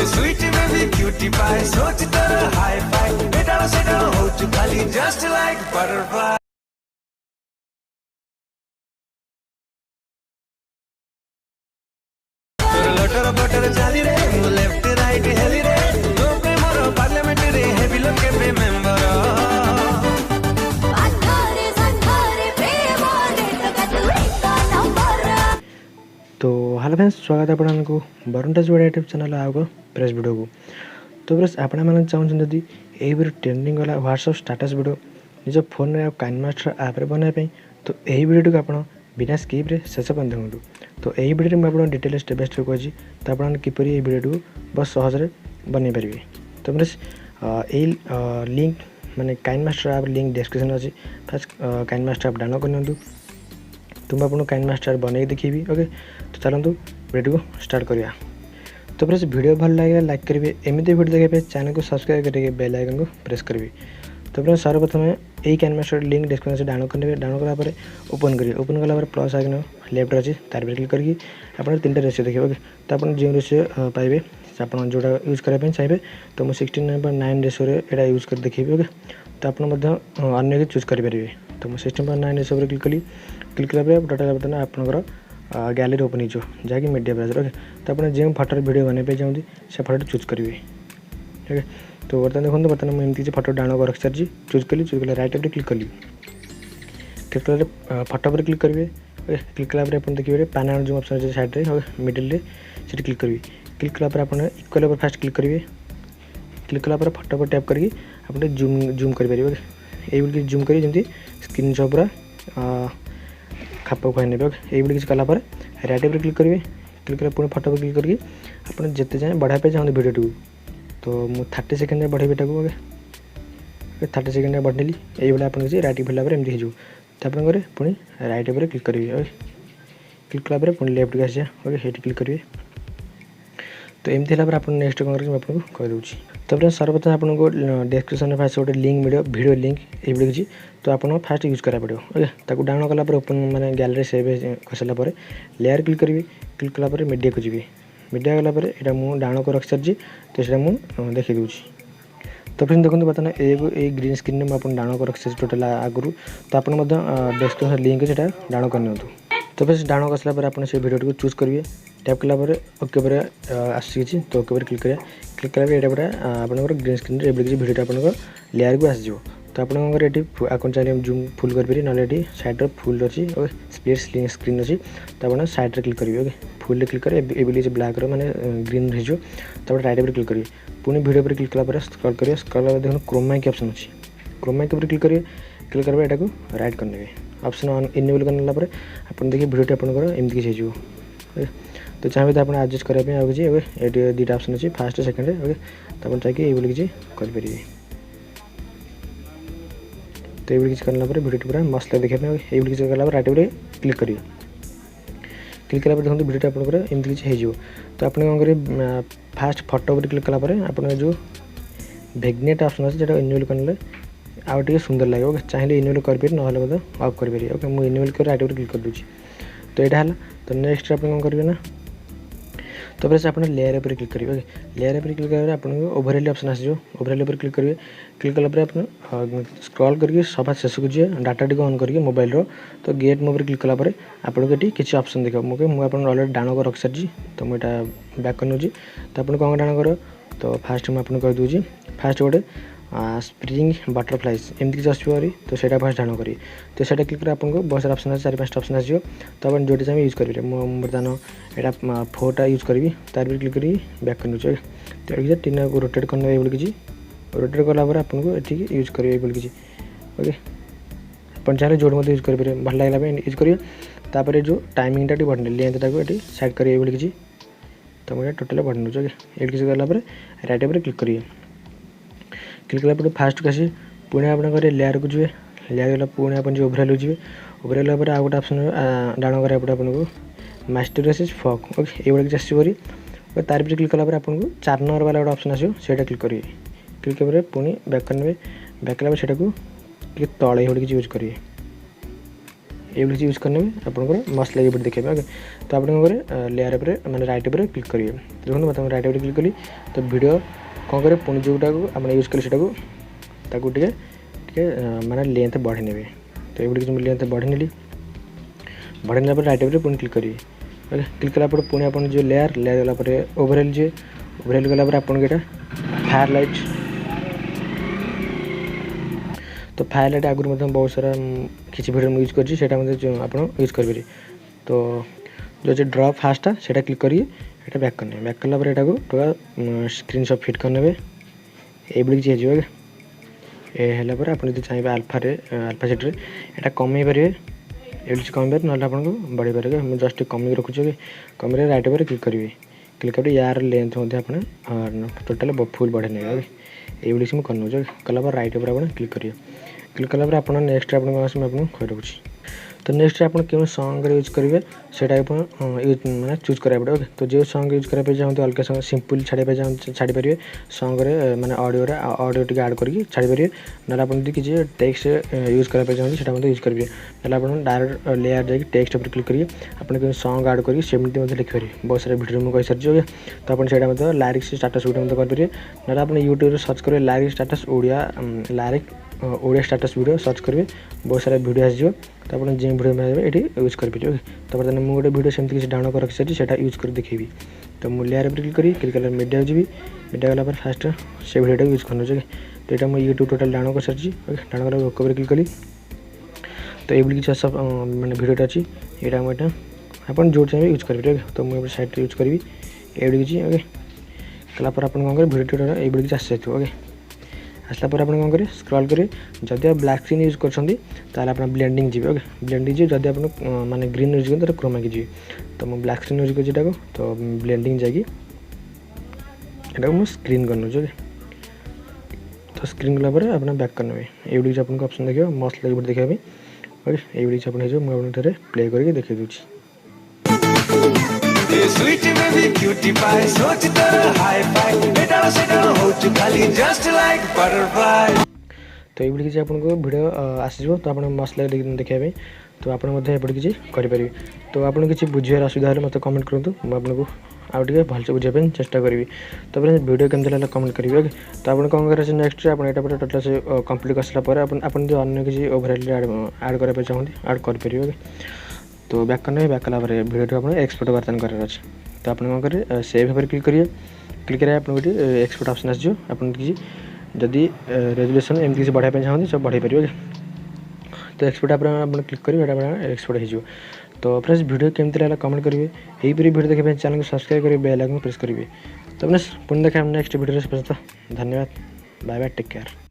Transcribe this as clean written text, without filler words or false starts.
Sweet baby cutie पाए सोच तर हाई फाई बेटा सेटा हो चुकाली जस्ट लाइक बटरफ्लाई लटर बटर चाली रे लेफ्ट राइट हेली रे तो प्रेमर पार्लियामेंट रे हेवी लोग के मेंबर तो हेलो फ्रेंड्स स्वागत है आपको बरुण यूट्यूब चैनल आगे प्रेस वीडियो को। तो फ्रेंड्स आपण मैंने चाहते जदि यही ट्रेंडिंग वाला व्हाट्सएप स्टेटस वीडियो निज फोन में काइनमास्टर ऐप बनाए तो यही वीडियो को आप बिना स्किप रे शेष पर देखूँ। तो यही वीडियो में आप डिटेल स्टेप बाय स्टेप कही तो आप किपर ये वीडियो को बहुत सहज बन पारे। तो फ्रेंड्स यही लिंक माने काइनमास्टर ऐप लिंक डिस्क्रिप्शन अच्छी फास्ट काइनमास्टर ऐप डाउनलोड कर तो मैं आपको काइनमास्टर बनई देखी। ओके तो चलतु वीडियो को स्टार्ट करिया। तो फ्रेंड्स वीडियो भल लगे लाइक करेंगे एमती वीडियो देखा चैनल को सब्सक्राइब करके बेल आइकन को प्रेस करेंगे। तो फ्रेंड्स सर्वप्रथम यही काइनमास्टर लिंक डिस्क्रिप्शन से डाउनलोड करेंगे। डाउनलोड कलापर ओपन करेंगे। ओपन कलापर प्लस आइकन लेफ्ट अच्छी तार पर क्लिक करके आप तीन रेसियो देखिए। ओके तो आप जो रेसियो पाइबे आप जोटा यूज करने चाहिए तो मुझे 16:9 रेसियो यहाँ यूज कर देखिए। ओके तो आप अन्य चूज करेंगे। तो मुझे 16:9 रेसियो पर क्लिक कली। क्लिक कला टोटाल बर्तमान आपंकर गैलरी ओपन हो जहाँकि मीडिया ब्राउजर। ओके तो आप जो फटोर वीडियो बनवाई चाहते से फटो चूज करेंगे। ओके तो बर्तमान देखो बर्तमान मुझे एमती फटो डाउनलोड कर रखी सारी चूज कली। चूज कला राइट पर क्लिक कली। क्लिक कला फटो पर क्लिक करेंगे। ओके क्लिक कला देखिए पैनल जो ऑप्शन अच्छे साइड में मिडिल से क्लिक करेंगे। क्लिक कला इक्वल पर फास्ट क्लिक करेंगे। क्लिक कला फटो पर टैप करके आप जूम करेंगे। ये जूम करेंगे जमी स्क्रीन पूरा खाप खुआ ने ये किसी कलापर राइट पर क्लिक करेंगे। क्लिक कला पुणी फटो पर क्लिक करके आप जिते जाए बढ़ाई चाहते वीडियो को तो मुझे 30 सेकेंड बढ़ेबी टाक। 30 सेकेंड बढ़ेली ये आप राइट फिरला एमती हो तो आप पुणी राइट पर क्लिक करेंगे। ओके क्लिक कला पुणी लेफ्ट को आसा। ओके ये क्लिक करेंगे। तो एमती है आप नेक्स्ट कौन कर आपको कहीदे। तो फ्रेंड्स सर्वप्रथम आपको डिस्क्रिप्शन में फास्ट गोटे लिंक मिले वीडियो लिंक ये किसी तो आपको फास्ट यूज करा पड़ो। ओके ताको डाउनलोड कला ओपन माने गैलरी सेव कर सारापर लेयर क्लिक करी। क्लिक कला मीडिया को जी मीडिया गलापर यहाँ मुझे डाउनलोड कर रखी सारी तो सीटा मुझे देखी दूसरी। तो फ्रेंड्स देखो बर्तमान ये ग्रीन स्क्रीन में मुझे डाउनलोड कर रखी टोटाल आगुरी तो आप डिस्क्रिप्शन लिंक से डाउनलोड करनी। तो फ्रेंड्स डाउनलोड कर सारापर आप वीडियो को चूज करेंगे। टैप कलापर ओके पर आसी तो ओके पर क्लिक करें। क्लिक कला यहाँ पर आप ग्रीन स्क्रीन ये किसी वीडियो आप लेयर को आसो तो आपंकर ये आकन चाहिए जूम फुल करेंगे ना ये साइड फुल अच्छी और स्प्लिट स्क्रीन अच्छी तो आप साइड क्लिक करेंगे। ओके फुल क्लिक करेंगे ये किसी ब्लैक माने ग्रीन हो तो राइट पर क्लिक करेंगे। पुणी वीडियो पर क्लिक कला स्क्रॉल करेंगे। स्क्रॉल देखो क्रोमा की ऑप्शन अच्छी क्रोमा के क्लिक करेंगे। क्लिक करेंगे यहाँ को राइट करने ऑप्शन इनेबल करने आप देखिए वीडियो आपंकर एमती किसी हो। तो चाहिए तो आप एडजस्ट करने आ किसी ये दुटा ऑप्शन अच्छी फास्ट सेकेंड। ओके तो आप चाहिए ये किसी करेंगे। तो ये किसी करना वीडियो पूरा मस्त देखा ये किसी कला राइट पर क्लिक करेंगे। क्लिक कला देखो वीडियो आपंकर एमती किसी हो तो आप कौन करेंगे फास्ट फटो पर क्लिक कलापर आप जो भेगनेट ऑप्शन अच्छे जो इनेबल करने आउ टे सुंदर लगे। चाहिए इनेबल करेंगे ना ऑफ करेंगे। ओके मुझे इनेबल कर राइट पर क्लिक कर दूसरी तो यहाँ है। तो नेक्स्ट आप कौन करेंगे ना तो फ्रेंड्स आप लेयर पर क्लिक करेंगे। ओके लेयर पर क्लिक करेंगे आप ओवरऑल ऑप्शन आसो ओवरऑल पर क्लिक करेंगे। क्लिक कला आप स्क्रॉल करके सभा शेष को जी डाटा टी ऑन करके मोबाइल तो गेट मोड पर क्लिक कला आपको ये किसी ऑप्शन देखा मुझे मुझे अलरेडी डाउनलोड कर रखी सारी तो मुझे बैक कर नौजी। तो आप कौन डाउनलोड कर तो फास्ट मुझे कहीदे फास्ट गोटे स्प्रिंग बटरफ्लाइज एमती किसी आसो तो सही फास्ट डाउनलोड करेंगे। तो सही क्लिक कर आपको बहुत सारा ऑप्शन 4-5 ऑप्शन आसो तो आप जो चाहिए यूज करेंगे। बर्तमान यहाँ 4टा यूज करी तार पर क्लिक करी बैक कर नौचे। तो ये 3 को रोटेट करने ये किसी रोटेट कलापर आपको ये यूज करेंगे ये किसी। ओके आप चाहिए जोड़ मत यूज करेंगे भल लगे यूज करेंगे। तापर जो टाइमिंगटा टी बढ़ने लेंथ टाक ये साइड करेंगे ये किसी तो मुझे टोटाल बढ़ नौचे। ओके ये किसी कलापर राइट पर क्लिक करेंगे। क्लिक कला फास्ट को आसी पुणे आप लेयर को जी लेयर गला पुणे आप ओवरऑल जी ओवरऑल आउ गोटे ऑप्शन डाउनलोड करा आपको मास्टर एसेस फॉग। ओके ये किसी आसोरी तार पर क्लिक कला आपको 4 नंबर वाला गोटे ऑप्शन आसो से क्लिक करेंगे। क्लिक कर पुणी बैक करने बैक कला से तले किसी यूज करेंगे। ये यूज करने में आपंकर मस्त लगे वीडियो देखिए ओके। तो आप लेयर पर मैंने राइट पर क्लिक करेंगे। देखो मतलब राइट पर क्लिक कली तो वीडियो कौन करे पुणी जोटा आप यूज कले टे माने लेंथ बढ़े ने। तो ये लेंथ बढ़े नेली बढ़े ना राइट पर पुणी क्लिक करेंगे ओके। क्लिक कला पुणी आप जो लेयर गला ओवरऑल जे ओवरऑल गला आपन ये फायर लाइट। तो फायर लाइट आगुरी बहुत सारा किसी वीडियो यूज कर यूज करेंगे। तो जो ड्रॉ फास्टा से क्लिक करिए ये बैक करने बैक कला यहाँ पूरा स्क्रीनशॉट फिट करने ये चाहिए ये है आप चाहिए अल्फा सेट्रे यहाँ कमे पारे ये कमे पारे ना आपको बढ़ी पारे। मुझे जस्ट कमी रखुच्छे कमी राइट पर क्लिक करेंगे। क्लिक कर यार लेंथ आप टोटाल फुल बढ़े नहीं ये मुझे कर कला राइट पर आप क्लिक करेंगे। क्लिक कला आप नेक्स्ट आपको कही रखुच्छी। तो नेक्स्ट आप क्यों सॉन्ग यूज करेंगे सेटा यूज मैंने चूज करा पड़े ओके। तो जो सॉन्ग यूज करा चाहते अलग सॉन्ग सिंपल छाड़ी पारे सॉन्ग मैंने ऑडियो टी ऐड करके छाड़ी पारे ना आप किसी टेक्स्ट यूज करा चाहते से यूज करेंगे ना आप डायरेक्ट लेयर जाकि टेक्स्ट पर क्लिक करिए आप सॉन्ग ऐड करके सेमती लिखिपारे। बहुत सारा वीडियो मुझे कही सारी ओके। तो आप लैरिक्स स्टाटस वीडियो करेंगे ना आप यूट्यूब सर्च करेंगे lyrics status Odia status video search करेंगे बहुत सारा वीडियो आसो। तो आप जो वीडियो में ये यूज करेंगे ओके। तो बर्तमान मुझे गोटे वीडियो सेमती किसी डाउनलोड कर रखी सारी से यूज कर देखेबी। तो मुझे लेयर पर क्लिक करी क्लिक कर मीडिया जी मीडिया गला फास्ट से वीडियो यूज कर ओके। तो यहाँ मुझे यूट्यूब टोटाल डाउनलोड कर सारी ओके। डाउनलोड कर ओके क्लिक कली तो ये किसी सब मैंने वीडियो अच्छी यहाँ मुझे आप जो चाहिए यूज करेंगे ओके। तो मुझे साइट यूज करी ये किसी ओके कलापर आप वीडियो ये किसी आस जाए ओके। आसला पर आप कौन करेंगे स्क्रॉल करेंगे जदि आप ब्लैक स्क्रीन यूज कर ब्लेंडिंग जी ओके। ब्लेंडिंग जी जब आप माने ग्रीन यूज करें तो क्रोमा की जी। तो मुझे ब्लैक स्क्रीन यूज कर तो ब्लेंडिंग जाकि मुझे स्क्रीन कर ओके। तो स्क्रीन गलापर आप बैक करने ये आपको ऑप्शन देखिए मस्त लगे देखा ओके। ये मुझे प्ले करके देखिए दूसरी स्वीट बेबी क्यूटी पाई सोच तर हाई फाई बेटा सेटा हो चुकाली जस्ट लाइक बटरफ्लाई। तो ये किसी आपको वीडियो आसो तो आप मस्त लगे देखा तो आप किसी करेंगे। तो आपको किसी बुझार असुविधा मत कमेंट करूँ मुझे आउ टे भलसे बुझाई चेष्टा करी। तो वीडियो केमती लगे कमेंट करेंगे ओके। तो आप कौन करेंगे नेक्स्ट आप टोटाल से कंप्लीट कर सारा अन्य किसी ओवरऑल ऐड करने चाहते ऐड करेंगे ओके। तो बैक करने बैक कला वीडियो आप एक्सपोर्ट बर्तन करार अच्छे। तो आप कौन करेंगे सेव पर क्लिक करिए क्लिक करेंगे आप एक्सपोर्ट ऑप्शन आसो आप किसी जदि रेजोल्यूशन एमती किसी बढ़ाई चाहते सब बढ़ाई पारे। तो एक्सपोर्ट आप क्लिक करेंगे एक्सपोर्ट हो। तो फ्रेंड्स वीडियो केमती लगा कमेंट करेंगे यहीपरी वीडियो देखिए चैनल को सब्सक्राइब करेंगे बेल आइकन प्रेस करेंगे। तो फ्रेंड्स पुणी देखा नेक्स्ट वीडियो से धन्यवाद बाय बाय टेक केयर।